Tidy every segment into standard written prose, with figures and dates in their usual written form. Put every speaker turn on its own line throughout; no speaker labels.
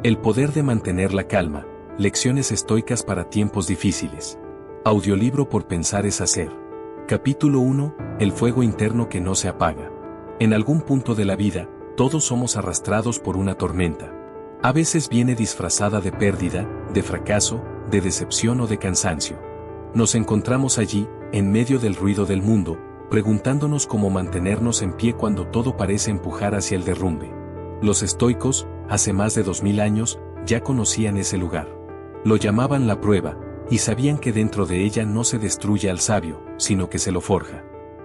El poder de mantener la calma, lecciones estoicas para tiempos difíciles. Audiolibro por pensar es hacer. Capítulo 1, el fuego interno que no se apaga. En algún punto de la vida, todos somos arrastrados por una tormenta. A veces viene disfrazada de pérdida, de fracaso, de decepción o de cansancio. Nos encontramos allí, en medio del ruido del mundo, preguntándonos cómo mantenernos en pie cuando todo parece empujar hacia el derrumbe. Los estoicos, hace más de 2000 años, ya conocían ese lugar. Lo llamaban la prueba, y sabían que dentro de ella no se destruye al sabio, sino que se lo forja.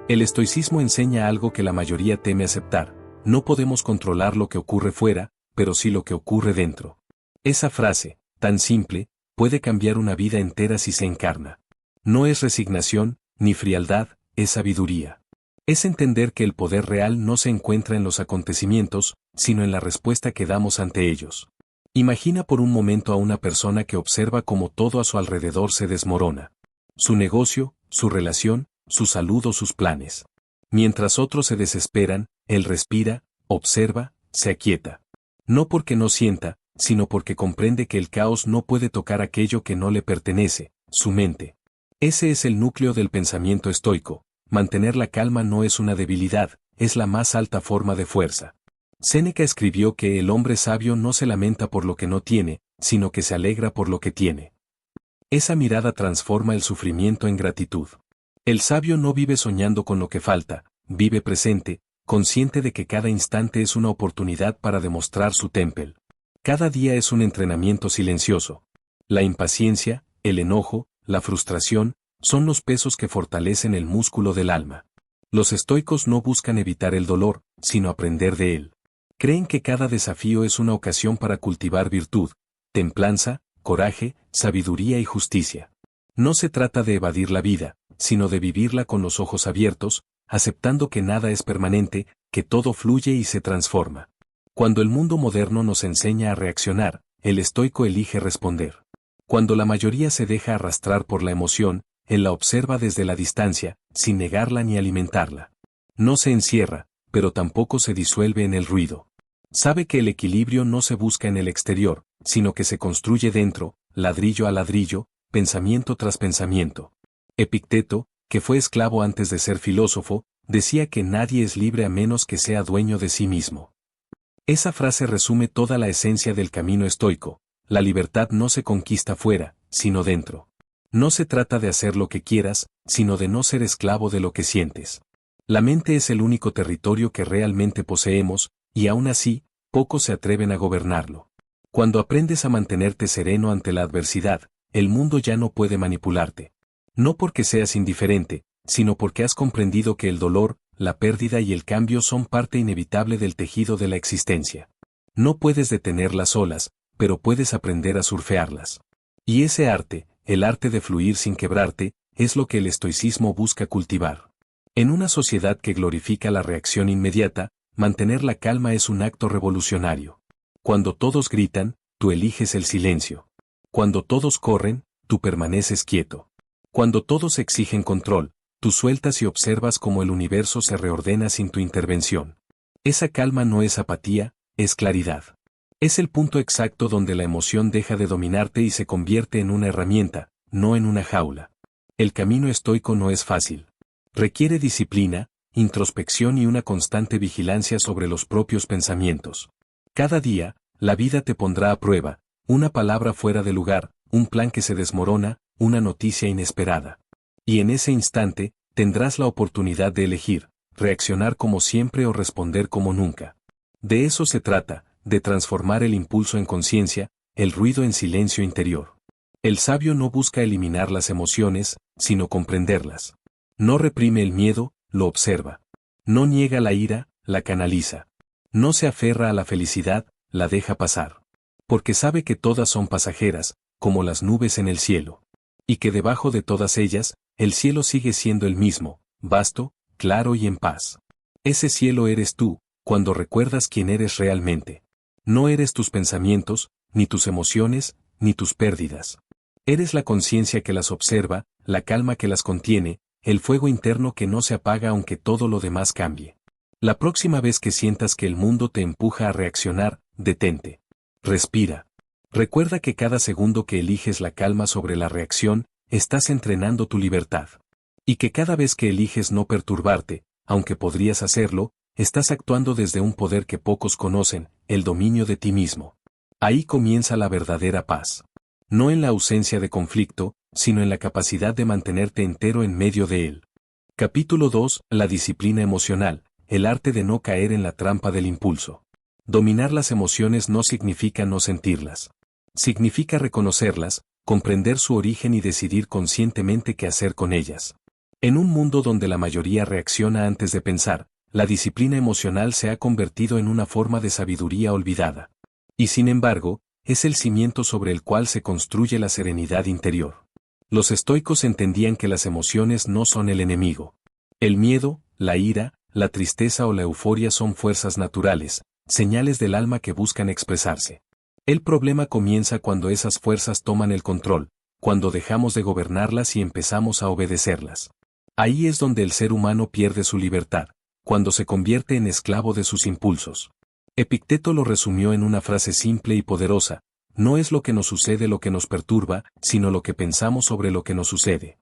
El estoicismo enseña algo que la mayoría teme aceptar: no podemos controlar lo que ocurre fuera, pero sí lo que ocurre dentro. Esa frase, tan simple, puede cambiar una vida entera si se encarna. No es resignación, ni frialdad, es sabiduría. Es entender que el poder real no se encuentra en los acontecimientos, sino en la respuesta que damos ante ellos. Imagina por un momento a una persona que observa cómo todo a su alrededor se desmorona. Su negocio, su relación, su salud o sus planes. Mientras otros se desesperan, él respira, observa, se aquieta. No porque no sienta, sino porque comprende que el caos no puede tocar aquello que no le pertenece, su mente. Ese es el núcleo del pensamiento estoico. Mantener la calma no es una debilidad, es la más alta forma de fuerza. Séneca escribió que el hombre sabio no se lamenta por lo que no tiene, sino que se alegra por lo que tiene. Esa mirada transforma el sufrimiento en gratitud. El sabio no vive soñando con lo que falta, vive presente, consciente de que cada instante es una oportunidad para demostrar su temple. Cada día es un entrenamiento silencioso. La impaciencia, el enojo, la frustración, son los pesos que fortalecen el músculo del alma. Los estoicos no buscan evitar el dolor, sino aprender de él. Creen que cada desafío es una ocasión para cultivar virtud, templanza, coraje, sabiduría y justicia. No se trata de evadir la vida, sino de vivirla con los ojos abiertos, aceptando que nada es permanente, que todo fluye y se transforma. Cuando el mundo moderno nos enseña a reaccionar, el estoico elige responder. Cuando la mayoría se deja arrastrar por la emoción, él la observa desde la distancia, sin negarla ni alimentarla. No se encierra, pero tampoco se disuelve en el ruido. Sabe que el equilibrio no se busca en el exterior, sino que se construye dentro, ladrillo a ladrillo, pensamiento tras pensamiento. Epicteto, que fue esclavo antes de ser filósofo, decía que nadie es libre a menos que sea dueño de sí mismo. Esa frase resume toda la esencia del camino estoico. La libertad no se conquista fuera, sino dentro. No se trata de hacer lo que quieras, sino de no ser esclavo de lo que sientes. La mente es el único territorio que realmente poseemos, y aún así, pocos se atreven a gobernarlo. Cuando aprendes a mantenerte sereno ante la adversidad, el mundo ya no puede manipularte. No porque seas indiferente, sino porque has comprendido que el dolor, la pérdida y el cambio son parte inevitable del tejido de la existencia. No puedes detener las olas, pero puedes aprender a surfearlas. Y ese arte, el arte de fluir sin quebrarte, es lo que el estoicismo busca cultivar. En una sociedad que glorifica la reacción inmediata, mantener la calma es un acto revolucionario. Cuando todos gritan, tú eliges el silencio. Cuando todos corren, tú permaneces quieto. Cuando todos exigen control, tú sueltas y observas cómo el universo se reordena sin tu intervención. Esa calma no es apatía, es claridad. Es el punto exacto donde la emoción deja de dominarte y se convierte en una herramienta, no en una jaula. El camino estoico no es fácil. Requiere disciplina, introspección y una constante vigilancia sobre los propios pensamientos. Cada día, la vida te pondrá a prueba, una palabra fuera de lugar, un plan que se desmorona, una noticia inesperada. Y en ese instante, tendrás la oportunidad de elegir, reaccionar como siempre o responder como nunca. De eso se trata, de transformar el impulso en conciencia, el ruido en silencio interior. El sabio no busca eliminar las emociones, sino comprenderlas. No reprime el miedo, lo observa. No niega la ira, la canaliza. No se aferra a la felicidad, la deja pasar. Porque sabe que todas son pasajeras, como las nubes en el cielo. Y que debajo de todas ellas, el cielo sigue siendo el mismo, vasto, claro y en paz. Ese cielo eres tú, cuando recuerdas quién eres realmente. No eres tus pensamientos, ni tus emociones, ni tus pérdidas. Eres la conciencia que las observa, la calma que las contiene, el fuego interno que no se apaga aunque todo lo demás cambie. La próxima vez que sientas que el mundo te empuja a reaccionar, detente. Respira. Recuerda que cada segundo que eliges la calma sobre la reacción, estás entrenando tu libertad. Y que cada vez que eliges no perturbarte, aunque podrías hacerlo, estás actuando desde un poder que pocos conocen, el dominio de ti mismo. Ahí comienza la verdadera paz. No en la ausencia de conflicto, sino en la capacidad de mantenerte entero en medio de él. Capítulo 2. La disciplina emocional, el arte de no caer en la trampa del impulso. Dominar las emociones no significa no sentirlas. Significa reconocerlas, comprender su origen y decidir conscientemente qué hacer con ellas. En un mundo donde la mayoría reacciona antes de pensar, la disciplina emocional se ha convertido en una forma de sabiduría olvidada. Y sin embargo, es el cimiento sobre el cual se construye la serenidad interior. Los estoicos entendían que las emociones no son el enemigo. El miedo, la ira, la tristeza o la euforia son fuerzas naturales, señales del alma que buscan expresarse. El problema comienza cuando esas fuerzas toman el control, cuando dejamos de gobernarlas y empezamos a obedecerlas. Ahí es donde el ser humano pierde su libertad, cuando se convierte en esclavo de sus impulsos. Epicteto lo resumió en una frase simple y poderosa: no es lo que nos sucede lo que nos perturba, sino lo que pensamos sobre lo que nos sucede.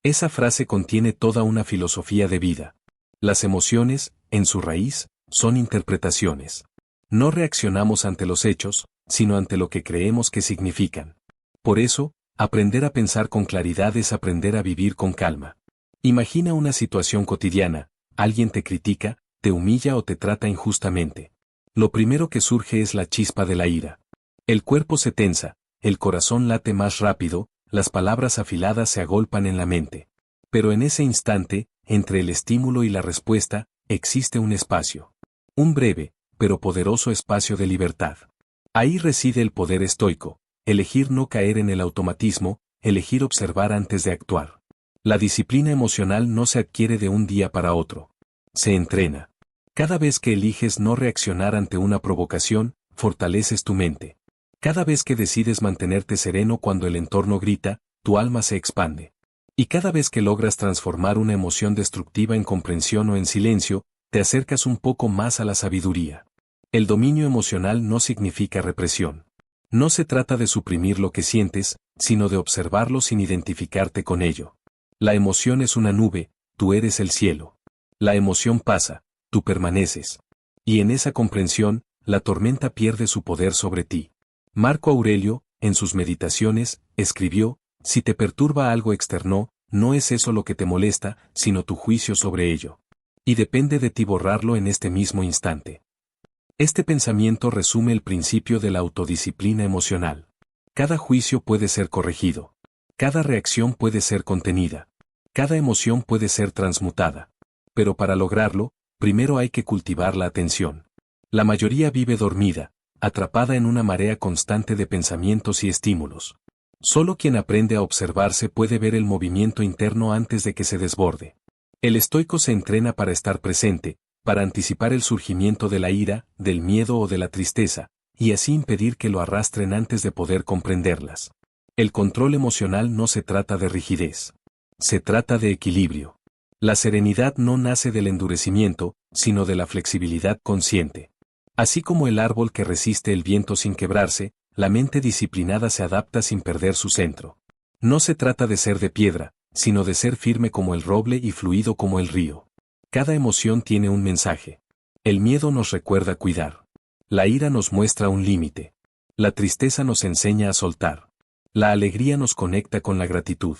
Esa frase contiene toda una filosofía de vida. Las emociones, en su raíz, son interpretaciones. No reaccionamos ante los hechos, sino ante lo que creemos que significan. Por eso, aprender a pensar con claridad es aprender a vivir con calma. Imagina una situación cotidiana: alguien te critica, te humilla o te trata injustamente. Lo primero que surge es la chispa de la ira. El cuerpo se tensa, el corazón late más rápido, las palabras afiladas se agolpan en la mente. Pero en ese instante, entre el estímulo y la respuesta, existe un espacio. Un breve, pero poderoso espacio de libertad. Ahí reside el poder estoico: elegir no caer en el automatismo, elegir observar antes de actuar. La disciplina emocional no se adquiere de un día para otro. Se entrena. Cada vez que eliges no reaccionar ante una provocación, fortaleces tu mente. Cada vez que decides mantenerte sereno cuando el entorno grita, tu alma se expande. Y cada vez que logras transformar una emoción destructiva en comprensión o en silencio, te acercas un poco más a la sabiduría. El dominio emocional no significa represión. No se trata de suprimir lo que sientes, sino de observarlo sin identificarte con ello. La emoción es una nube, tú eres el cielo. La emoción pasa, tú permaneces. Y en esa comprensión, la tormenta pierde su poder sobre ti. Marco Aurelio, en sus Meditaciones, escribió: si te perturba algo externo, no es eso lo que te molesta, sino tu juicio sobre ello. Y depende de ti borrarlo en este mismo instante. Este pensamiento resume el principio de la autodisciplina emocional. Cada juicio puede ser corregido. Cada reacción puede ser contenida. Cada emoción puede ser transmutada. Pero para lograrlo, primero hay que cultivar la atención. La mayoría vive dormida, atrapada en una marea constante de pensamientos y estímulos. Solo quien aprende a observarse puede ver el movimiento interno antes de que se desborde. El estoico se entrena para estar presente, para anticipar el surgimiento de la ira, del miedo o de la tristeza, y así impedir que lo arrastren antes de poder comprenderlas. El control emocional no se trata de rigidez. Se trata de equilibrio. La serenidad no nace del endurecimiento, sino de la flexibilidad consciente. Así como el árbol que resiste el viento sin quebrarse, la mente disciplinada se adapta sin perder su centro. No se trata de ser de piedra, sino de ser firme como el roble y fluido como el río. Cada emoción tiene un mensaje. El miedo nos recuerda cuidar. La ira nos muestra un límite. La tristeza nos enseña a soltar. La alegría nos conecta con la gratitud.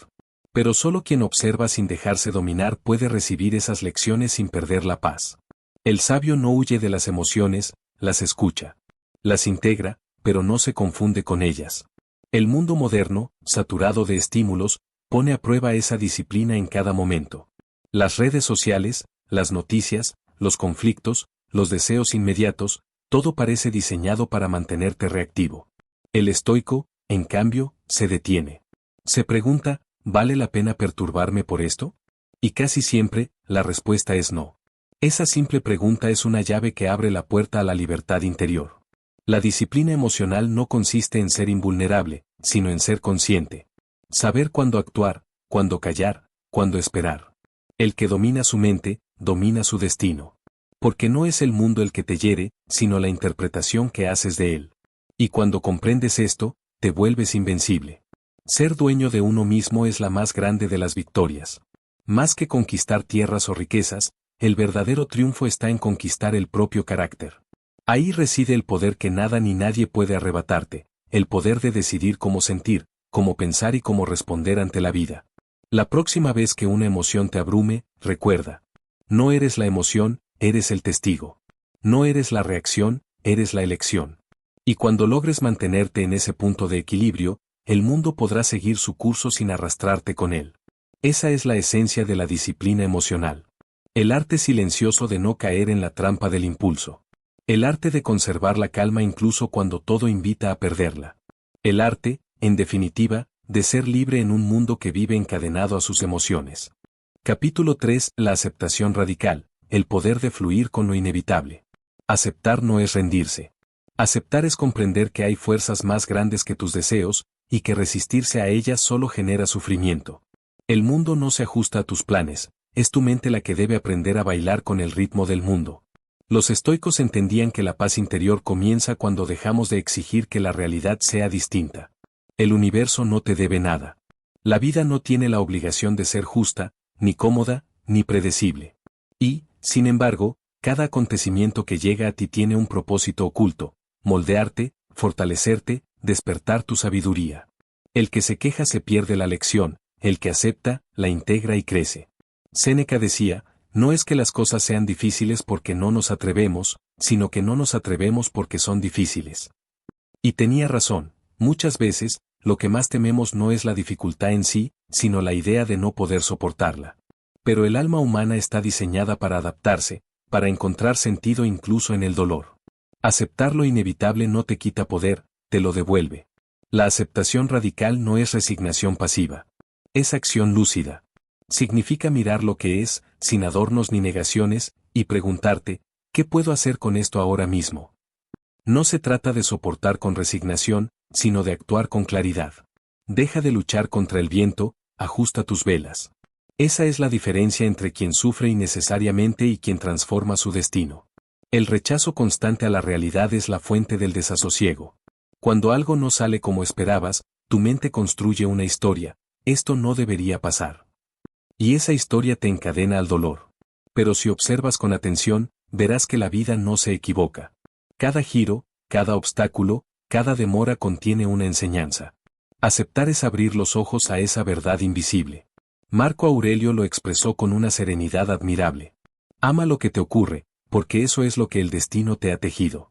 Pero solo quien observa sin dejarse dominar puede recibir esas lecciones sin perder la paz. El sabio no huye de las emociones, las escucha. Las integra, pero no se confunde con ellas. El mundo moderno, saturado de estímulos, pone a prueba esa disciplina en cada momento. Las redes sociales, las noticias, los conflictos, los deseos inmediatos, todo parece diseñado para mantenerte reactivo. El estoico, en cambio, se detiene. Se pregunta: ¿vale la pena perturbarme por esto? Y casi siempre, la respuesta es no. Esa simple pregunta es una llave que abre la puerta a la libertad interior. La disciplina emocional no consiste en ser invulnerable, sino en ser consciente. Saber cuándo actuar, cuándo callar, cuándo esperar. El que domina su mente, domina su destino. Porque no es el mundo el que te hiere, sino la interpretación que haces de él. Y cuando comprendes esto, te vuelves invencible. Ser dueño de uno mismo es la más grande de las victorias. Más que conquistar tierras o riquezas, el verdadero triunfo está en conquistar el propio carácter. Ahí reside el poder que nada ni nadie puede arrebatarte, el poder de decidir cómo sentir, cómo pensar y cómo responder ante la vida. La próxima vez que una emoción te abrume, recuerda. No eres la emoción, eres el testigo. No eres la reacción, eres la elección. Y cuando logres mantenerte en ese punto de equilibrio, el mundo podrá seguir su curso sin arrastrarte con él. Esa es la esencia de la disciplina emocional. El arte silencioso de no caer en la trampa del impulso. El arte de conservar la calma incluso cuando todo invita a perderla. El arte, en definitiva, de ser libre en un mundo que vive encadenado a sus emociones. Capítulo 3. La aceptación radical, el poder de fluir con lo inevitable. Aceptar no es rendirse. Aceptar es comprender que hay fuerzas más grandes que tus deseos, y que resistirse a ellas solo genera sufrimiento. El mundo no se ajusta a tus planes, es tu mente la que debe aprender a bailar con el ritmo del mundo. Los estoicos entendían que la paz interior comienza cuando dejamos de exigir que la realidad sea distinta. El universo no te debe nada. La vida no tiene la obligación de ser justa, ni cómoda, ni predecible. Y, sin embargo, cada acontecimiento que llega a ti tiene un propósito oculto: moldearte, fortalecerte, despertar tu sabiduría. El que se queja se pierde la lección, el que acepta, la integra y crece. Séneca decía, no es que las cosas sean difíciles porque no nos atrevemos, sino que no nos atrevemos porque son difíciles. Y tenía razón. Muchas veces, lo que más tememos no es la dificultad en sí, sino la idea de no poder soportarla. Pero el alma humana está diseñada para adaptarse, para encontrar sentido incluso en el dolor. Aceptar lo inevitable no te quita poder, te lo devuelve. La aceptación radical no es resignación pasiva. Es acción lúcida. Significa mirar lo que es, sin adornos ni negaciones, y preguntarte, ¿qué puedo hacer con esto ahora mismo? No se trata de soportar con resignación, sino de actuar con claridad. Deja de luchar contra el viento, ajusta tus velas. Esa es la diferencia entre quien sufre innecesariamente y quien transforma su destino. El rechazo constante a la realidad es la fuente del desasosiego. Cuando algo no sale como esperabas, tu mente construye una historia: esto no debería pasar. Y esa historia te encadena al dolor. Pero si observas con atención, verás que la vida no se equivoca. Cada giro, cada obstáculo, cada demora contiene una enseñanza. Aceptar es abrir los ojos a esa verdad invisible. Marco Aurelio lo expresó con una serenidad admirable. Ama lo que te ocurre, porque eso es lo que el destino te ha tejido.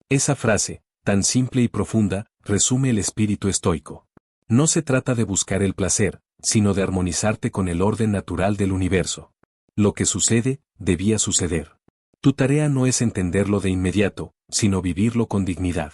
Esa frase, tan simple y profunda, resume el espíritu estoico. No se trata de buscar el placer, sino de armonizarte con el orden natural del universo. Lo que sucede, debía suceder. Tu tarea no es entenderlo de inmediato, sino vivirlo con dignidad.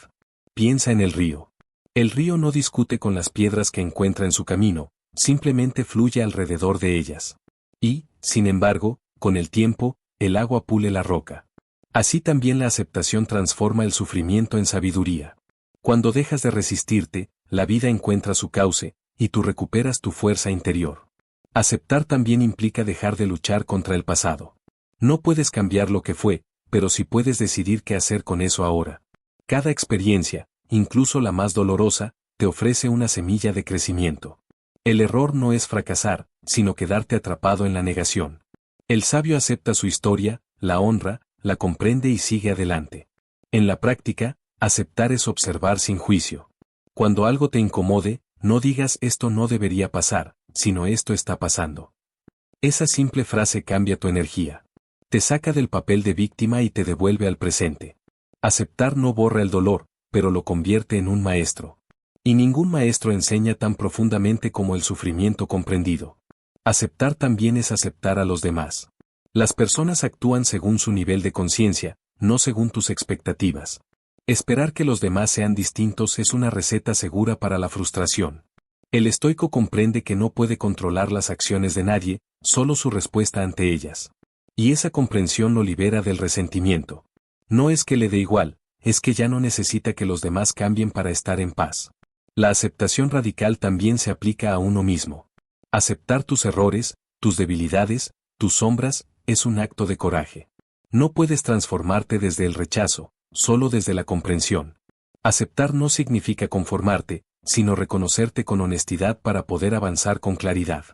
Piensa en el río. El río no discute con las piedras que encuentra en su camino, simplemente fluye alrededor de ellas. Y, sin embargo, con el tiempo, el agua pule la roca. Así también la aceptación transforma el sufrimiento en sabiduría. Cuando dejas de resistirte, la vida encuentra su cauce, y tú recuperas tu fuerza interior. Aceptar también implica dejar de luchar contra el pasado. No puedes cambiar lo que fue, pero sí puedes decidir qué hacer con eso ahora. Cada experiencia, incluso la más dolorosa, te ofrece una semilla de crecimiento. El error no es fracasar, sino quedarte atrapado en la negación. El sabio acepta su historia, la honra, la comprende y sigue adelante. En la práctica, aceptar es observar sin juicio. Cuando algo te incomode, no digas esto no debería pasar, sino esto está pasando. Esa simple frase cambia tu energía. Te saca del papel de víctima y te devuelve al presente. Aceptar no borra el dolor, pero lo convierte en un maestro. Y ningún maestro enseña tan profundamente como el sufrimiento comprendido. Aceptar también es aceptar a los demás. Las personas actúan según su nivel de conciencia, no según tus expectativas. Esperar que los demás sean distintos es una receta segura para la frustración. El estoico comprende que no puede controlar las acciones de nadie, solo su respuesta ante ellas. Y esa comprensión lo libera del resentimiento. No es que le dé igual, es que ya no necesita que los demás cambien para estar en paz. La aceptación radical también se aplica a uno mismo. Aceptar tus errores, tus debilidades, tus sombras, es un acto de coraje. No puedes transformarte desde el rechazo, solo desde la comprensión. Aceptar no significa conformarte, sino reconocerte con honestidad para poder avanzar con claridad.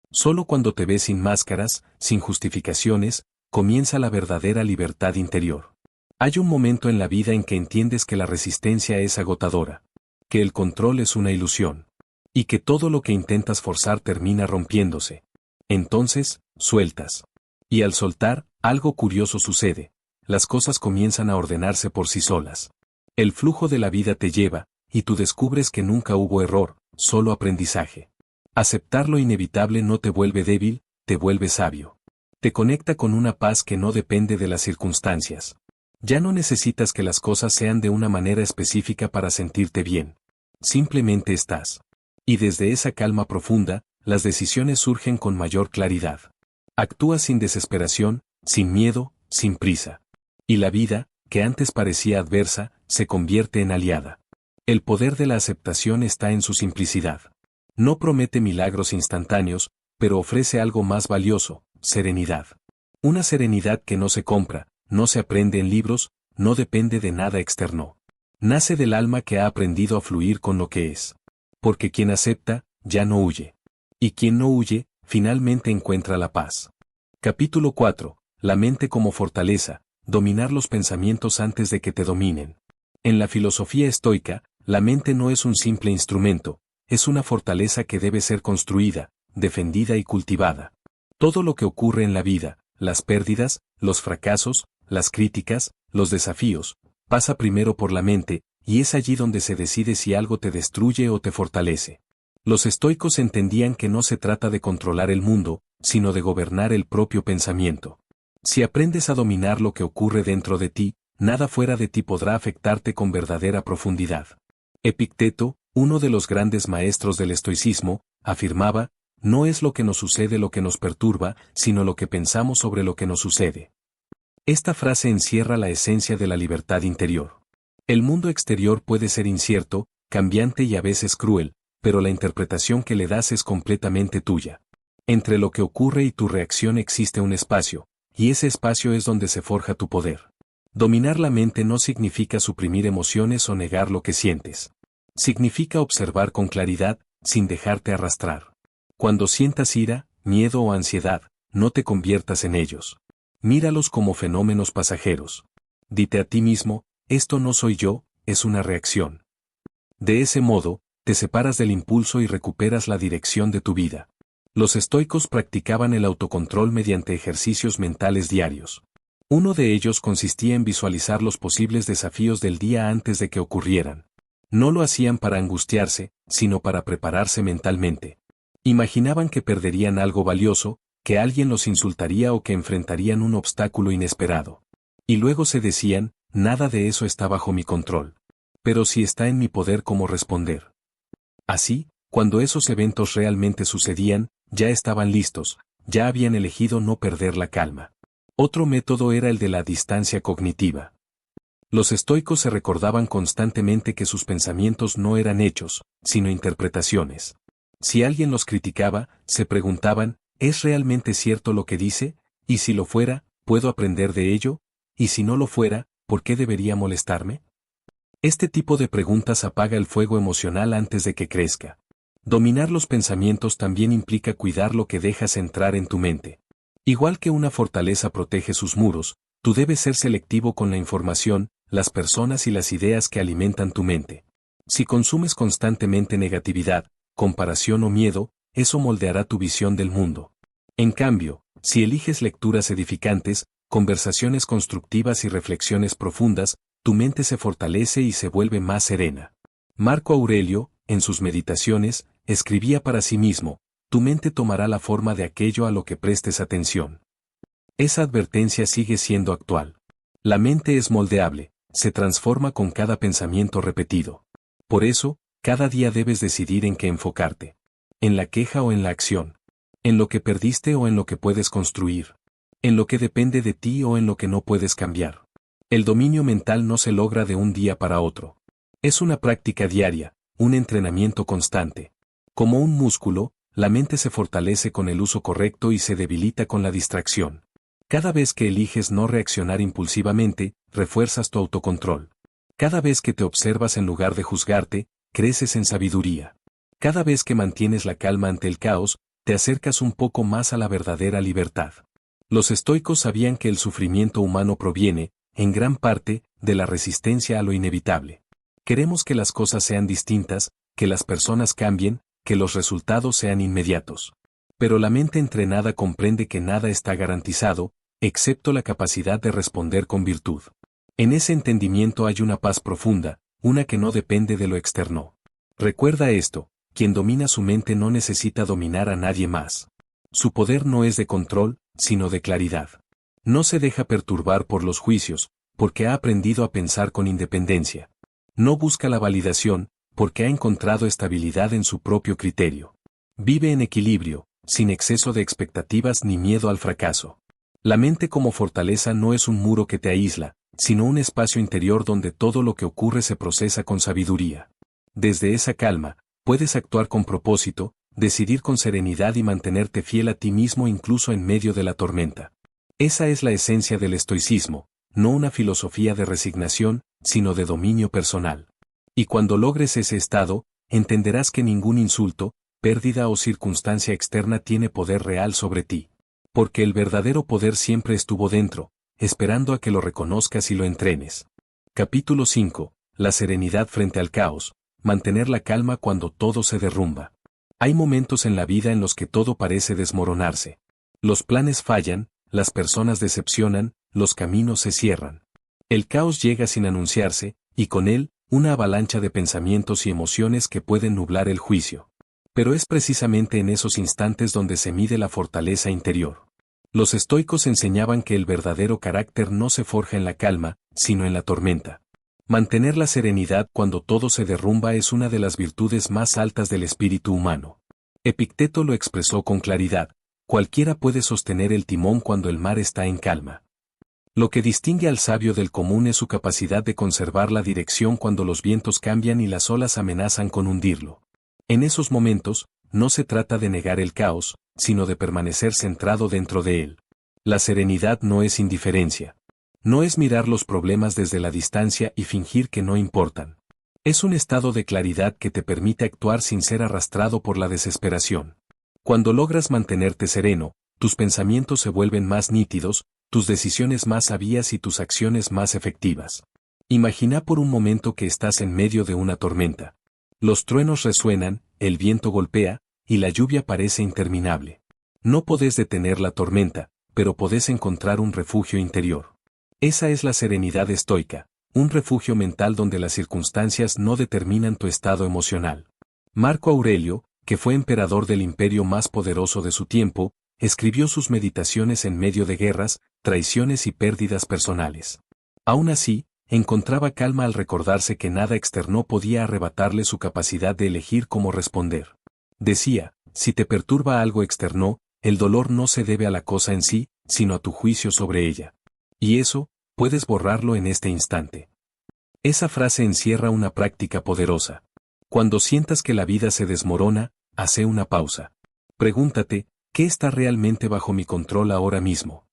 Solo cuando te ves sin máscaras, sin justificaciones, comienza la verdadera libertad interior. Hay un momento en la vida en que entiendes que la resistencia es agotadora, que el control es una ilusión, y que todo lo que intentas forzar termina rompiéndose. Entonces, sueltas. Y al soltar, algo curioso sucede. Las cosas comienzan a ordenarse por sí solas. El flujo de la vida te lleva, y tú descubres que nunca hubo error, solo aprendizaje. Aceptar lo inevitable no te vuelve débil, te vuelve sabio. Te conecta con una paz que no depende de las circunstancias. Ya no necesitas que las cosas sean de una manera específica para sentirte bien. Simplemente estás. Y desde esa calma profunda, las decisiones surgen con mayor claridad. Actúas sin desesperación, sin miedo, sin prisa. Y la vida, que antes parecía adversa, se convierte en aliada. El poder de la aceptación está en su simplicidad. No promete milagros instantáneos, pero ofrece algo más valioso, serenidad. Una serenidad que no se compra, no se aprende en libros, no depende de nada externo. Nace del alma que ha aprendido a fluir con lo que es. Porque quien acepta, ya no huye. Y quien no huye, finalmente encuentra la paz. Capítulo 4. La mente como fortaleza, dominar los pensamientos antes de que te dominen. En la filosofía estoica, la mente no es un simple instrumento, es una fortaleza que debe ser construida, defendida y cultivada. Todo lo que ocurre en la vida, las pérdidas, los fracasos, las críticas, los desafíos, pasa primero por la mente, y es allí donde se decide si algo te destruye o te fortalece. Los estoicos entendían que no se trata de controlar el mundo, sino de gobernar el propio pensamiento. Si aprendes a dominar lo que ocurre dentro de ti, nada fuera de ti podrá afectarte con verdadera profundidad. Epicteto, uno de los grandes maestros del estoicismo, afirmaba, no es lo que nos sucede lo que nos perturba, sino lo que pensamos sobre lo que nos sucede. Esta frase encierra la esencia de la libertad interior. El mundo exterior puede ser incierto, cambiante y a veces cruel, pero la interpretación que le das es completamente tuya. Entre lo que ocurre y tu reacción existe un espacio, y ese espacio es donde se forja tu poder. Dominar la mente no significa suprimir emociones o negar lo que sientes. Significa observar con claridad, sin dejarte arrastrar. Cuando sientas ira, miedo o ansiedad, no te conviertas en ellos. Míralos como fenómenos pasajeros. Dite a ti mismo, esto no soy yo, es una reacción. De ese modo, te separas del impulso y recuperas la dirección de tu vida. Los estoicos practicaban el autocontrol mediante ejercicios mentales diarios. Uno de ellos consistía en visualizar los posibles desafíos del día antes de que ocurrieran. No lo hacían para angustiarse, sino para prepararse mentalmente. Imaginaban que perderían algo valioso, que alguien los insultaría o que enfrentarían un obstáculo inesperado. Y luego se decían, nada de eso está bajo mi control. Pero sí está en mi poder cómo responder. Así, cuando esos eventos realmente sucedían, ya estaban listos, ya habían elegido no perder la calma. Otro método era el de la distancia cognitiva. Los estoicos se recordaban constantemente que sus pensamientos no eran hechos, sino interpretaciones. Si alguien los criticaba, se preguntaban, ¿es realmente cierto lo que dice? Y si lo fuera, ¿puedo aprender de ello? Y si no lo fuera, ¿por qué debería molestarme? Este tipo de preguntas apaga el fuego emocional antes de que crezca. Dominar los pensamientos también implica cuidar lo que dejas entrar en tu mente. Igual que una fortaleza protege sus muros, tú debes ser selectivo con la información, las personas y las ideas que alimentan tu mente. Si consumes constantemente negatividad, comparación o miedo, eso moldeará tu visión del mundo. En cambio, si eliges lecturas edificantes, conversaciones constructivas y reflexiones profundas, tu mente se fortalece y se vuelve más serena. Marco Aurelio, en sus meditaciones, escribía para sí mismo, tu mente tomará la forma de aquello a lo que prestes atención. Esa advertencia sigue siendo actual. La mente es moldeable, se transforma con cada pensamiento repetido. Por eso, cada día debes decidir en qué enfocarte. En la queja o en la acción. En lo que perdiste o en lo que puedes construir. En lo que depende de ti o en lo que no puedes cambiar. El dominio mental no se logra de un día para otro. Es una práctica diaria, un entrenamiento constante. Como un músculo, la mente se fortalece con el uso correcto y se debilita con la distracción. Cada vez que eliges no reaccionar impulsivamente, refuerzas tu autocontrol. Cada vez que te observas en lugar de juzgarte, creces en sabiduría. Cada vez que mantienes la calma ante el caos, te acercas un poco más a la verdadera libertad. Los estoicos sabían que el sufrimiento humano proviene, en gran parte, de la resistencia a lo inevitable. Queremos que las cosas sean distintas, que las personas cambien, que los resultados sean inmediatos. Pero la mente entrenada comprende que nada está garantizado, excepto la capacidad de responder con virtud. En ese entendimiento hay una paz profunda, una que no depende de lo externo. Recuerda esto, quien domina su mente no necesita dominar a nadie más. Su poder no es de control, sino de claridad. No se deja perturbar por los juicios, porque ha aprendido a pensar con independencia. No busca la validación, porque ha encontrado estabilidad en su propio criterio. Vive en equilibrio, sin exceso de expectativas ni miedo al fracaso. La mente como fortaleza no es un muro que te aísla, sino un espacio interior donde todo lo que ocurre se procesa con sabiduría. Desde esa calma, puedes actuar con propósito, decidir con serenidad y mantenerte fiel a ti mismo incluso en medio de la tormenta. Esa es la esencia del estoicismo, no una filosofía de resignación, sino de dominio personal. Y cuando logres ese estado, entenderás que ningún insulto, pérdida o circunstancia externa tiene poder real sobre ti. Porque el verdadero poder siempre estuvo dentro, esperando a que lo reconozcas y lo entrenes. Capítulo 5. La serenidad frente al caos, mantener la calma cuando todo se derrumba. Hay momentos en la vida en los que todo parece desmoronarse. Los planes fallan, las personas decepcionan, los caminos se cierran. El caos llega sin anunciarse, y con él, una avalancha de pensamientos y emociones que pueden nublar el juicio. Pero es precisamente en esos instantes donde se mide la fortaleza interior. Los estoicos enseñaban que el verdadero carácter no se forja en la calma, sino en la tormenta. Mantener la serenidad cuando todo se derrumba es una de las virtudes más altas del espíritu humano. Epicteto lo expresó con claridad: cualquiera puede sostener el timón cuando el mar está en calma. Lo que distingue al sabio del común es su capacidad de conservar la dirección cuando los vientos cambian y las olas amenazan con hundirlo. En esos momentos, no se trata de negar el caos, sino de permanecer centrado dentro de él. La serenidad no es indiferencia. No es mirar los problemas desde la distancia y fingir que no importan. Es un estado de claridad que te permite actuar sin ser arrastrado por la desesperación. Cuando logras mantenerte sereno, tus pensamientos se vuelven más nítidos, tus decisiones más sabias y tus acciones más efectivas. Imagina por un momento que estás en medio de una tormenta. Los truenos resuenan, el viento golpea, y la lluvia parece interminable. No podés detener la tormenta, pero podés encontrar un refugio interior. Esa es la serenidad estoica, un refugio mental donde las circunstancias no determinan tu estado emocional. Marco Aurelio, que fue emperador del imperio más poderoso de su tiempo, escribió sus meditaciones en medio de guerras, traiciones y pérdidas personales. Aún así, encontraba calma al recordarse que nada externo podía arrebatarle su capacidad de elegir cómo responder. Decía: si te perturba algo externo, el dolor no se debe a la cosa en sí, sino a tu juicio sobre ella. Y eso, puedes borrarlo en este instante. Esa frase encierra una práctica poderosa. Cuando sientas que la vida se desmorona, hace una pausa. Pregúntate: ¿qué está realmente bajo mi control ahora mismo?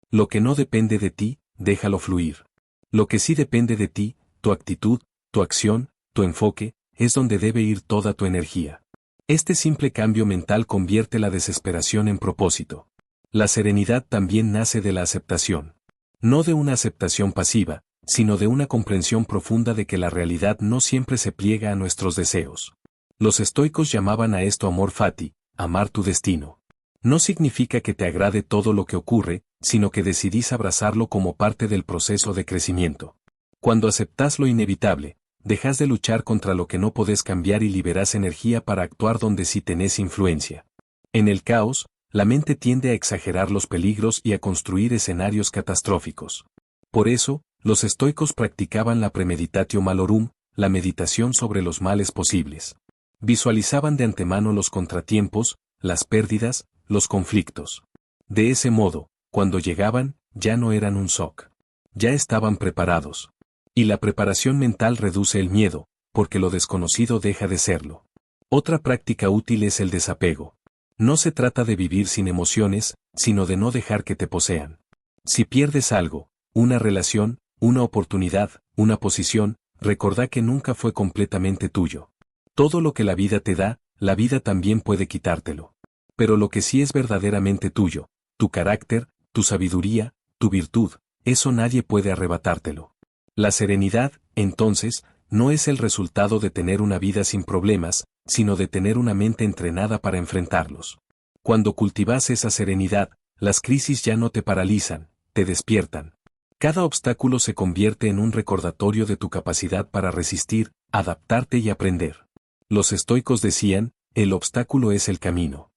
Lo que no depende de ti, déjalo fluir. Lo que sí depende de ti, tu actitud, tu acción, tu enfoque, es donde debe ir toda tu energía. Este simple cambio mental convierte la desesperación en propósito. La serenidad también nace de la aceptación. No de una aceptación pasiva, sino de una comprensión profunda de que la realidad no siempre se pliega a nuestros deseos. Los estoicos llamaban a esto amor fati, amar tu destino. No significa que te agrade todo lo que ocurre, sino que decidís abrazarlo como parte del proceso de crecimiento. Cuando aceptás lo inevitable, dejás de luchar contra lo que no podés cambiar y liberás energía para actuar donde sí tenés influencia. En el caos, la mente tiende a exagerar los peligros y a construir escenarios catastróficos. Por eso, los estoicos practicaban la premeditatio malorum, la meditación sobre los males posibles. Visualizaban de antemano los contratiempos, las pérdidas, los conflictos. De ese modo, cuando llegaban, ya no eran un shock. Ya estaban preparados. Y la preparación mental reduce el miedo, porque lo desconocido deja de serlo. Otra práctica útil es el desapego. No se trata de vivir sin emociones, sino de no dejar que te posean. Si pierdes algo, una relación, una oportunidad, una posición, recordá que nunca fue completamente tuyo. Todo lo que la vida te da, la vida también puede quitártelo. Pero lo que sí es verdaderamente tuyo, tu carácter, tu sabiduría, tu virtud, eso nadie puede arrebatártelo. La serenidad, entonces, no es el resultado de tener una vida sin problemas, sino de tener una mente entrenada para enfrentarlos. Cuando cultivas esa serenidad, las crisis ya no te paralizan, te despiertan. Cada obstáculo se convierte en un recordatorio de tu capacidad para resistir, adaptarte y aprender. Los estoicos decían, el obstáculo es el camino.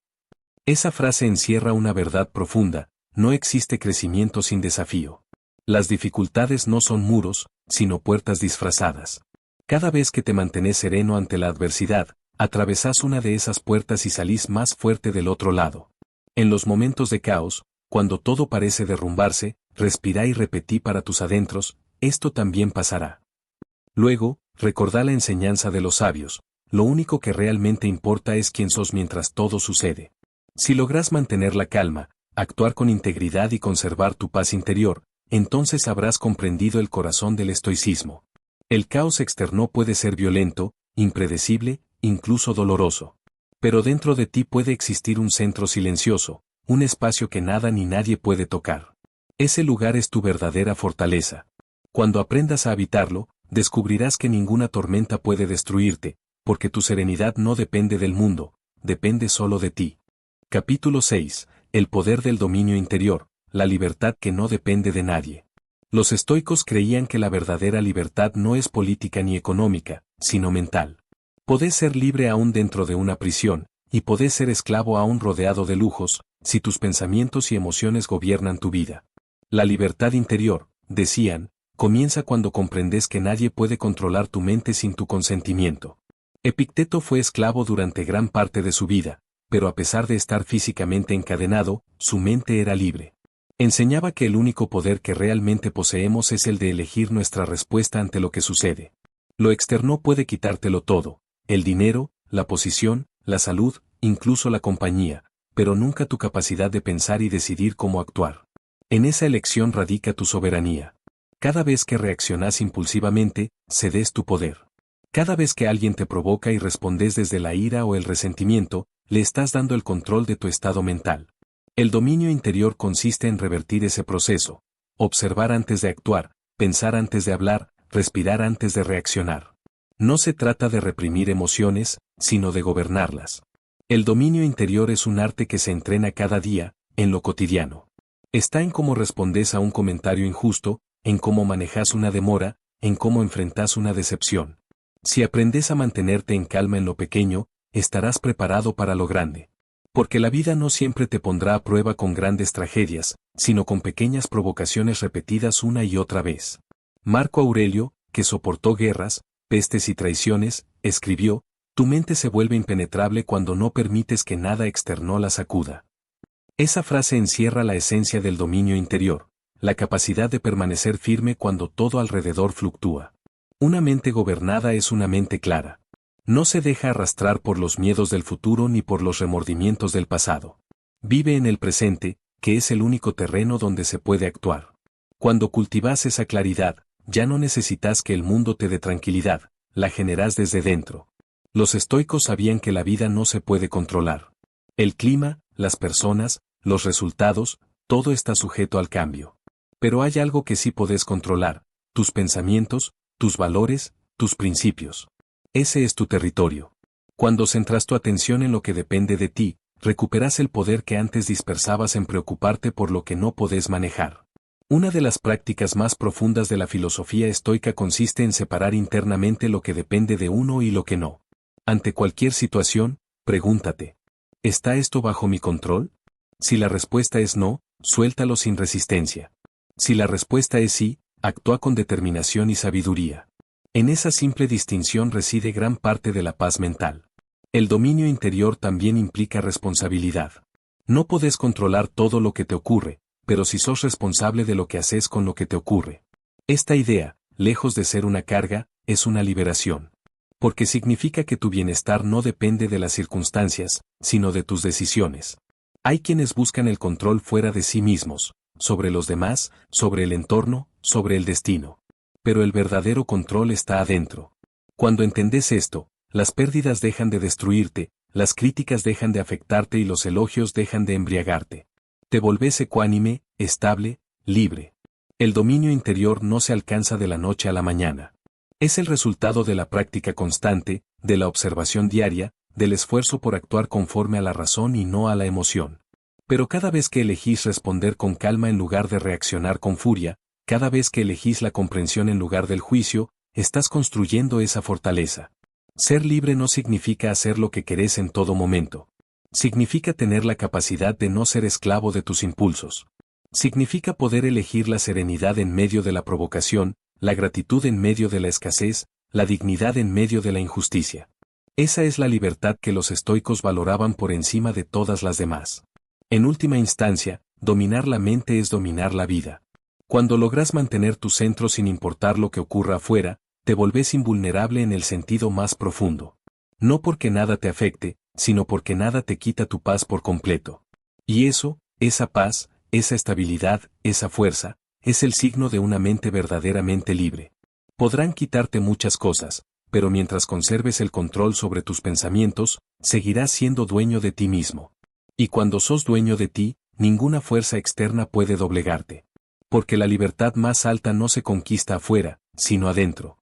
Esa frase encierra una verdad profunda, no existe crecimiento sin desafío. Las dificultades no son muros, sino puertas disfrazadas. Cada vez que te mantienes sereno ante la adversidad, atravesás una de esas puertas y salís más fuerte del otro lado. En los momentos de caos, cuando todo parece derrumbarse, respirá y repetí para tus adentros, esto también pasará. Luego, recordá la enseñanza de los sabios, lo único que realmente importa es quién sos mientras todo sucede. Si logras mantener la calma, actuar con integridad y conservar tu paz interior, entonces habrás comprendido el corazón del estoicismo. El caos externo puede ser violento, impredecible, incluso doloroso. Pero dentro de ti puede existir un centro silencioso, un espacio que nada ni nadie puede tocar. Ese lugar es tu verdadera fortaleza. Cuando aprendas a habitarlo, descubrirás que ninguna tormenta puede destruirte, porque tu serenidad no depende del mundo, depende solo de ti. Capítulo 6. El poder del dominio interior, la libertad que no depende de nadie. Los estoicos creían que la verdadera libertad no es política ni económica, sino mental. Podés ser libre aún dentro de una prisión, y podés ser esclavo aún rodeado de lujos, si tus pensamientos y emociones gobiernan tu vida. La libertad interior, decían, comienza cuando comprendes que nadie puede controlar tu mente sin tu consentimiento. Epicteto fue esclavo durante gran parte de su vida, pero a pesar de estar físicamente encadenado, su mente era libre. Enseñaba que el único poder que realmente poseemos es el de elegir nuestra respuesta ante lo que sucede. Lo externo puede quitártelo todo, el dinero, la posición, la salud, incluso la compañía, pero nunca tu capacidad de pensar y decidir cómo actuar. En esa elección radica tu soberanía. Cada vez que reaccionás impulsivamente, cedes tu poder. Cada vez que alguien te provoca y respondes desde la ira o el resentimiento, le estás dando el control de tu estado mental. El dominio interior consiste en revertir ese proceso, observar antes de actuar, pensar antes de hablar, respirar antes de reaccionar. No se trata de reprimir emociones, sino de gobernarlas. El dominio interior es un arte que se entrena cada día, en lo cotidiano. Está en cómo respondes a un comentario injusto, en cómo manejas una demora, en cómo enfrentas una decepción. Si aprendes a mantenerte en calma en lo pequeño, estarás preparado para lo grande. Porque la vida no siempre te pondrá a prueba con grandes tragedias, sino con pequeñas provocaciones repetidas una y otra vez. Marco Aurelio, que soportó guerras, pestes y traiciones, escribió, tu mente se vuelve impenetrable cuando no permites que nada externo la sacuda. Esa frase encierra la esencia del dominio interior, la capacidad de permanecer firme cuando todo alrededor fluctúa. Una mente gobernada es una mente clara. No se deja arrastrar por los miedos del futuro ni por los remordimientos del pasado. Vive en el presente, que es el único terreno donde se puede actuar. Cuando cultivas esa claridad, ya no necesitas que el mundo te dé tranquilidad, la generas desde dentro. Los estoicos sabían que la vida no se puede controlar. El clima, las personas, los resultados, todo está sujeto al cambio. Pero hay algo que sí podés controlar, tus pensamientos, tus valores, tus principios. Ese es tu territorio. Cuando centras tu atención en lo que depende de ti, recuperas el poder que antes dispersabas en preocuparte por lo que no podés manejar. Una de las prácticas más profundas de la filosofía estoica consiste en separar internamente lo que depende de uno y lo que no. Ante cualquier situación, pregúntate, ¿está esto bajo mi control? Si la respuesta es no, suéltalo sin resistencia. Si la respuesta es sí, actúa con determinación y sabiduría. En esa simple distinción reside gran parte de la paz mental. El dominio interior también implica responsabilidad. No podés controlar todo lo que te ocurre, pero sí sos responsable de lo que haces con lo que te ocurre. Esta idea, lejos de ser una carga, es una liberación. Porque significa que tu bienestar no depende de las circunstancias, sino de tus decisiones. Hay quienes buscan el control fuera de sí mismos, sobre los demás, sobre el entorno, sobre el destino. pero el verdadero control está adentro. Cuando entendés esto, las pérdidas dejan de destruirte, las críticas dejan de afectarte y los elogios dejan de embriagarte. Te volvés ecuánime, estable, libre. El dominio interior no se alcanza de la noche a la mañana. Es el resultado de la práctica constante, de la observación diaria, del esfuerzo por actuar conforme a la razón y no a la emoción. Pero cada vez que elegís responder con calma en lugar de reaccionar con furia, cada vez que elegís la comprensión en lugar del juicio, estás construyendo esa fortaleza. Ser libre no significa hacer lo que querés en todo momento. Significa tener la capacidad de no ser esclavo de tus impulsos. Significa poder elegir la serenidad en medio de la provocación, la gratitud en medio de la escasez, la dignidad en medio de la injusticia. Esa es la libertad que los estoicos valoraban por encima de todas las demás. En última instancia, dominar la mente es dominar la vida. Cuando logras mantener tu centro sin importar lo que ocurra afuera, te volvés invulnerable en el sentido más profundo. No porque nada te afecte, sino porque nada te quita tu paz por completo. Y eso, esa paz, esa estabilidad, esa fuerza, es el signo de una mente verdaderamente libre. Podrán quitarte muchas cosas, pero mientras conserves el control sobre tus pensamientos, seguirás siendo dueño de ti mismo. Y cuando sos dueño de ti, ninguna fuerza externa puede doblegarte. Porque la libertad más alta no se conquista afuera, sino adentro.